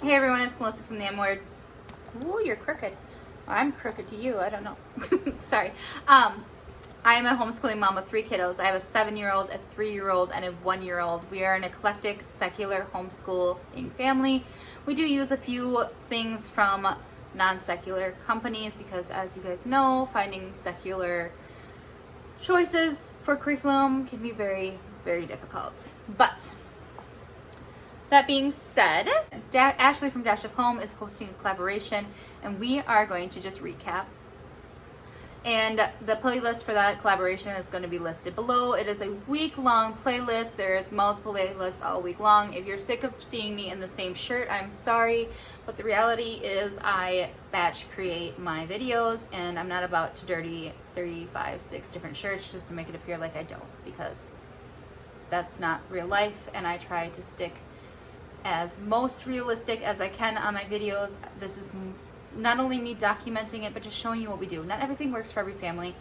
Hey everyone, it's Melissa from the M Word. Ooh, you're crooked. I'm crooked to you, I don't know. Sorry. I am a homeschooling mom of 3 kiddos. I have a 7-year-old, a 3-year-old, and a 1-year-old. We are an eclectic, secular homeschooling family. We do use a few things from non-secular companies because, as you guys know, finding secular choices for curriculum can be very, very difficult. But that being said, Ashley from Dash of Home is hosting a collaboration, and we are going to just recap. And the playlist for that collaboration is going to be listed below. It is a week-long playlist. There's multiple playlists all week long. If you're sick of seeing me in the same shirt, I'm sorry. But the reality is I batch create my videos, and I'm not about to dirty 3, 5, 6 different shirts just to make it appear like I don't, because that's not real life, and I try to stick as most realistic as I can on my videos. This is not only me documenting it, but just showing you what we do. Not everything works for every family.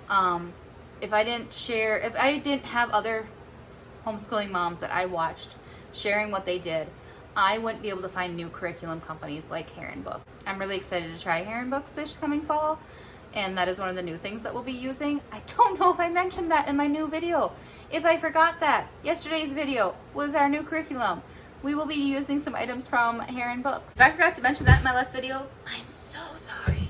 If I didn't have other homeschooling moms that I watched sharing what they did, I wouldn't be able to find new curriculum companies like Heron Book. I'm really excited to try Heron Books this coming fall, and that is one of the new things that we'll be using. I don't know if I mentioned that in my new video. If I forgot that, yesterday's video was our new curriculum. We will be using some items from Heron Books. If I forgot to mention that in my last video, I'm so sorry.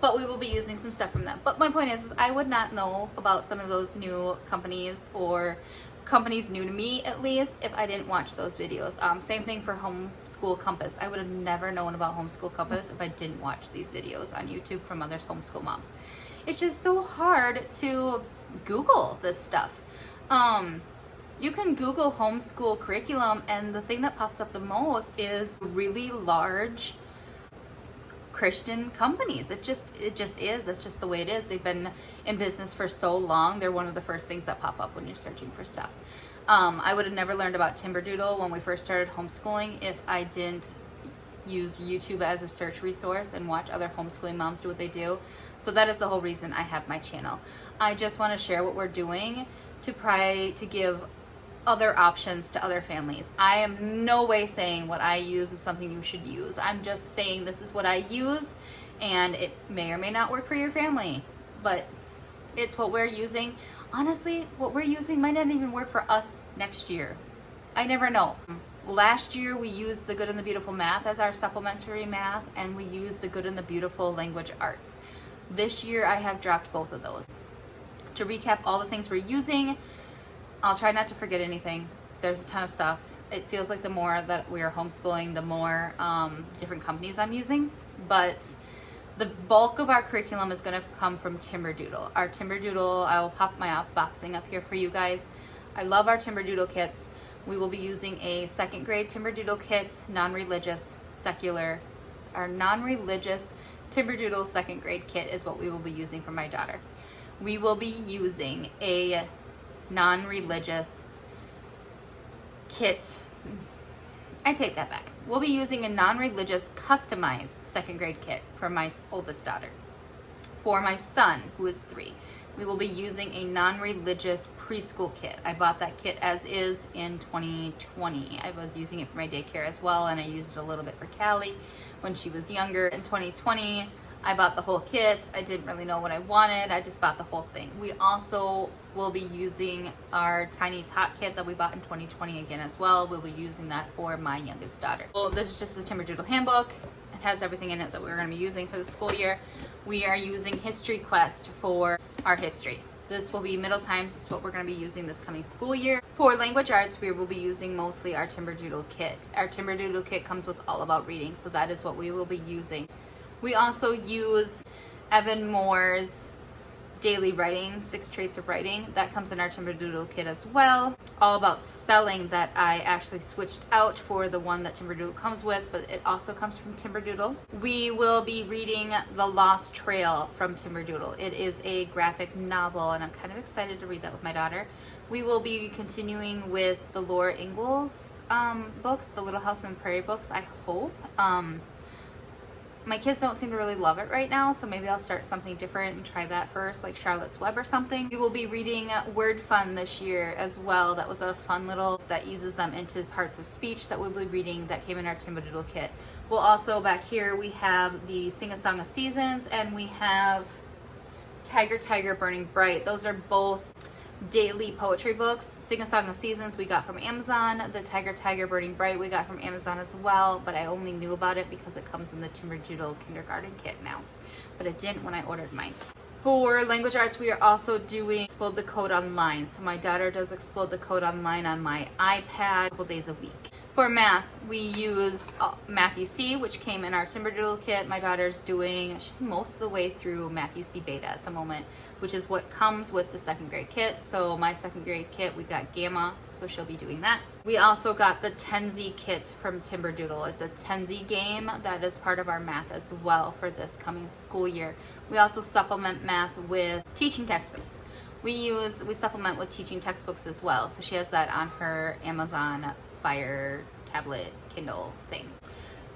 But we will be using some stuff from them. But my point is I would not know about some of those new companies, or companies new to me at least, if I didn't watch those videos. Same thing for Homeschool Compass. I would have never known about Homeschool Compass if I didn't watch these videos on YouTube from other homeschool moms. It's just so hard to Google this stuff. You can Google homeschool curriculum, and the thing that pops up the most is really large Christian companies. It just is. It's just the way it is. They've been in business for so long. They're one of the first things that pop up when you're searching for stuff. I would have never learned about Timberdoodle when we first started homeschooling if I didn't use YouTube as a search resource and watch other homeschooling moms do what they do. So that is the whole reason I have my channel. I just want to share what we're doing to try to give other options to other families. I am no way saying what I use is something you should use. I'm just saying this is what I use, and it may or may not work for your family, but it's what we're using. Honestly, what we're using might not even work for us next year. I never know. Last year we used the Good and the Beautiful Math as our supplementary math, and we used the Good and the Beautiful Language Arts. This year I have dropped both of those. To recap all the things we're using, I'll try not to forget anything. There's a ton of stuff. It feels like the more that we are homeschooling, the more different companies I'm using. But the bulk of our curriculum is going to come from Timberdoodle. Our Timberdoodle, I will pop my unboxing up here for you guys. I love our Timberdoodle kits. We will be using a 2nd grade Timberdoodle kit, non-religious, secular. Our non-religious Timberdoodle 2nd grade kit is what we will be using for my daughter. We will be using a non-religious kit. I take that back. We'll be using a non-religious customized 2nd grade kit for my oldest daughter. For my son, who is 3, we will be using a non-religious preschool kit. I bought that kit as is in 2020. I was using it for my daycare as well, and I used it a little bit for Callie when she was younger. In 2020, I bought the whole kit. I didn't really know what I wanted. I just bought the whole thing. We also will be using our Tiny Tot kit that we bought in 2020 again as well. We'll be using that for my youngest daughter. Well, this is just the Timberdoodle Handbook. It has everything in it that we're going to be using for the school year. We are using History Quest for our history. This will be Middle Times. This is what we're going to be using this coming school year. For language arts, we will be using mostly our Timberdoodle kit. Our Timberdoodle kit comes with All About Reading, so that is what we will be using. We also use Evan Moore's Daily Writing, 6 Traits of Writing. That comes in our Timberdoodle kit as well. All About Spelling that I actually switched out for the one that Timberdoodle comes with, but it also comes from Timberdoodle. We will be reading The Lost Trail from Timberdoodle. It is a graphic novel, and I'm kind of excited to read that with my daughter. We will be continuing with the Laura Ingalls books, the Little House on the Prairie books, I hope. My kids don't seem to really love it right now, so maybe I'll start something different and try that first, like Charlotte's Web or something. We will be reading Word Fun this year as well. That was a fun little, that eases them into parts of speech that we'll be reading that came in our Timberdoodle kit. We'll also, back here, we have the Sing a Song of Seasons, and we have Tiger Tiger Burning Bright. Those are both daily poetry books. Sing a Song of Seasons we got from Amazon. The Tiger Tiger Burning Bright we got from Amazon as well, but I only knew about it because it comes in the Timberdoodle kindergarten kit now, but it didn't when I ordered mine. For language arts, we are also doing Explode the Code online. So my daughter does Explode the Code online on my iPad a couple days a week. For math, we use Math UC, which came in our Timberdoodle kit. My daughter's doing, she's most of the way through Math UC beta at the moment, which is what comes with the second grade kit. So my second grade kit, we got Gamma, so she'll be doing that. We also got the Tenzi kit from Timberdoodle. It's a Tenzi game that is part of our math as well for this coming school year. We also supplement math with teaching textbooks. We supplement with teaching textbooks as well. So she has that on her Amazon Fire tablet Kindle thing.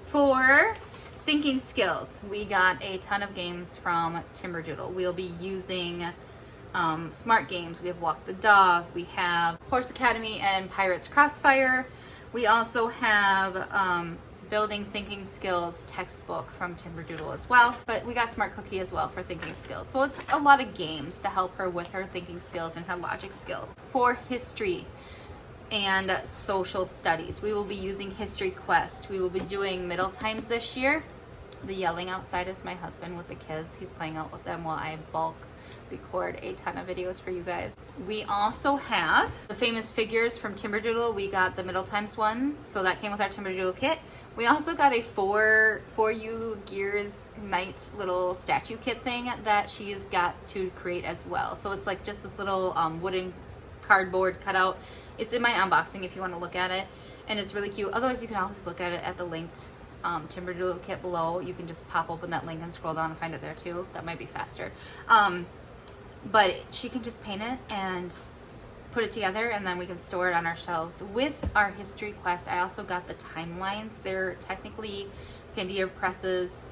For thinking skills, we got a ton of games from Timberdoodle. We'll be using smart games. We have Walk the Dog, we have Horse Academy and Pirates Crossfire. We also have Building Thinking Skills textbook from Timberdoodle as well, but we got Smart Cookie as well for thinking skills. So it's a lot of games to help her with her thinking skills and her logic skills. For history and social studies, we will be using History Quest. We will be doing middle times this year. The yelling outside is my husband with the kids. He's playing out with them while I bulk record a ton of videos for you guys. We also have the famous figures from Timberdoodle. We got the middle times one, so that came with our Timberdoodle kit. We also got a for UGears Knight little statue kit thing that she's got to create as well. So it's like just this little wooden cardboard cutout. It's in my unboxing if you want to look at it, and it's really cute. Otherwise, you can always look at it at the linked Timberdoodle kit below. You can just pop open that link and scroll down and find it there too. That might be faster. But she can just paint it and put it together, and then we can store it on our shelves. With our History Quest, I also got the timelines. They're technically Compendium Press's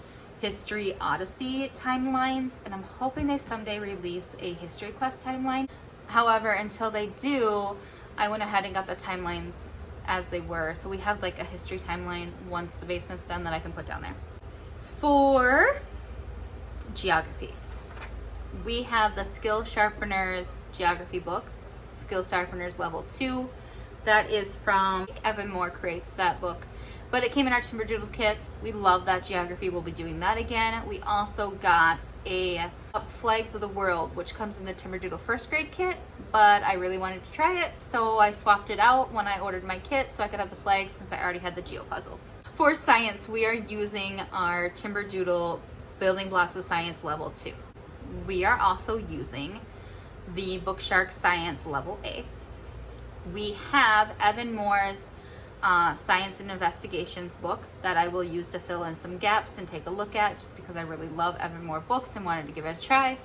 History Odyssey timelines, and I'm hoping they someday release a History Quest timeline. However, until they do, I went ahead and got the timelines as they were. So we have like a history timeline once the basement's done that I can put down there. For geography, we have the Skill Sharpeners geography book, Skill Sharpeners Level 2. That is from Evan Moore creates that book. But it came in our Timberdoodle kit. We love that geography. We'll be doing that again. We also got a Flags of the World, which comes in the Timberdoodle first grade kit, but I really wanted to try it, so I swapped it out when I ordered my kit so I could have the flags since I already had the geo puzzles. For science, we are using our Timberdoodle Building Blocks of Science Level 2. We are also using the Bookshark Science Level A. We have Evan Moore's Science and Investigations book that I will use to fill in some gaps and take a look at, just because I really love Evan Moore books and wanted to give it a try.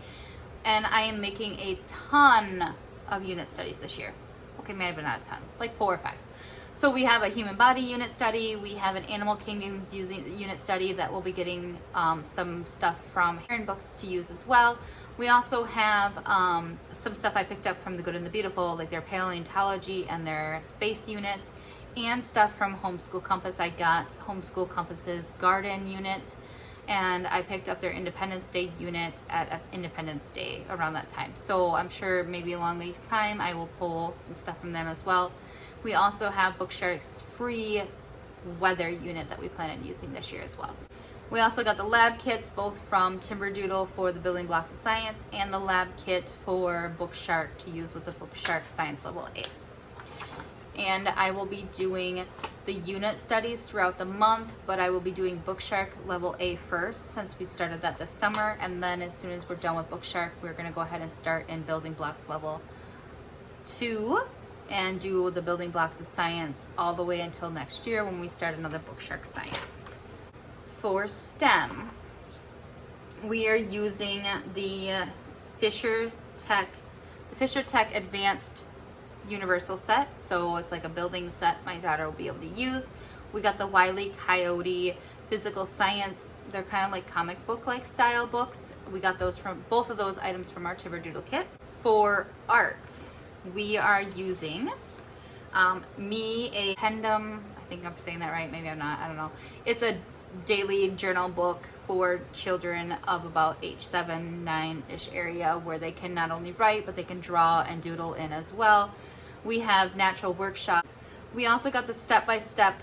And I am making a ton of unit studies this year. Okay, maybe not a ton, like 4 or 5. So we have a human body unit study, we have an animal kingdoms unit study that we'll be getting some stuff from Heron books to use as well. We also have some stuff I picked up from The Good and the Beautiful, like their paleontology and their space unit, and stuff from Homeschool Compass. I got Homeschool Compass's garden unit, and I picked up their Independence Day unit at Independence Day around that time. So I'm sure maybe along the time I will pull some stuff from them as well. We also have Bookshark's free weather unit that we plan on using this year as well. We also got the lab kits, both from Timberdoodle for the Building Blocks of Science and the lab kit for Bookshark to use with the Bookshark Science Level 8. And I will be doing the unit studies throughout the month, but I will be doing Bookshark Level A first since we started that this summer, and then as soon as we're done with Bookshark, we're going to go ahead and start in Building Blocks Level 2 and do the Building Blocks of Science all the way until next year when we start another Bookshark Science. For STEM, we are using the Fisher Tech Advanced Universal set, so it's like a building set my daughter will be able to use. We got the Wile E. Coyote physical science. They're kind of like comic book like style books. We got those from both of those items from our Timberdoodle kit. For art, we are using a Compendium. I think I'm saying that right. Maybe I'm not. I don't know. It's a daily journal book for children of about age 7, 9-ish area, where they can not only write, but they can draw and doodle in as well. We have natural workshops. We also got the step-by-step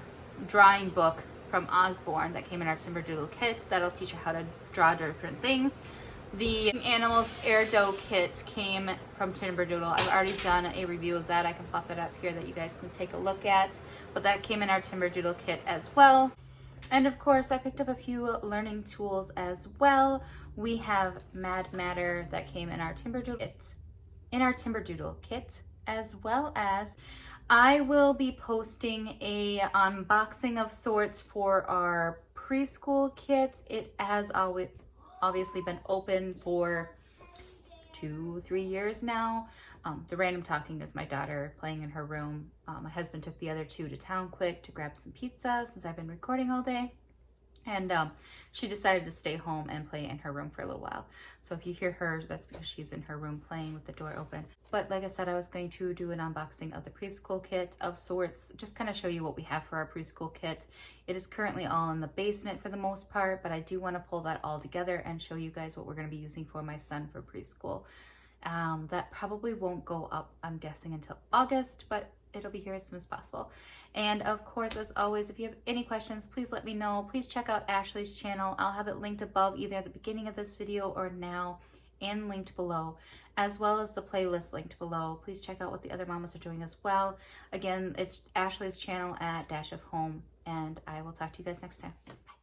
drawing book from Osborne that came in our Timberdoodle kit. That'll teach you how to draw different things. The Animals Air Dough kit came from Timberdoodle. I've already done a review of that. I can plop that up here that you guys can take a look at. But that came in our Timberdoodle kit as well. And of course, I picked up a few learning tools as well. We have Mad Matter that came in our Timberdoodle kit, as well as I will be posting a unboxing of sorts for our preschool kit. It has always obviously been open for 2-3 years now. The random talking is my daughter playing in her room. My husband took the other two to town quick to grab some pizza since I've been recording all day. And she decided to stay home and play in her room for a little while. So if you hear her, that's because she's in her room playing with the door open. But like I said, I was going to do an unboxing of the preschool kit of sorts, just kind of show you what we have for our preschool kit. It is currently all in the basement for the most part, but I do want to pull that all together and show you guys what we're going to be using for my son for preschool. That probably won't go up, I'm guessing, until August, but it'll be here as soon as possible. And of course, as always, if you have any questions, please let me know. Please check out Ashley's channel. I'll have it linked above, either at the beginning of this video or now, and linked below, as well as the playlist linked below. Please check out what the other mamas are doing as well. Again, it's Ashley's channel at Dash of Home, and I will talk to you guys next time. Bye.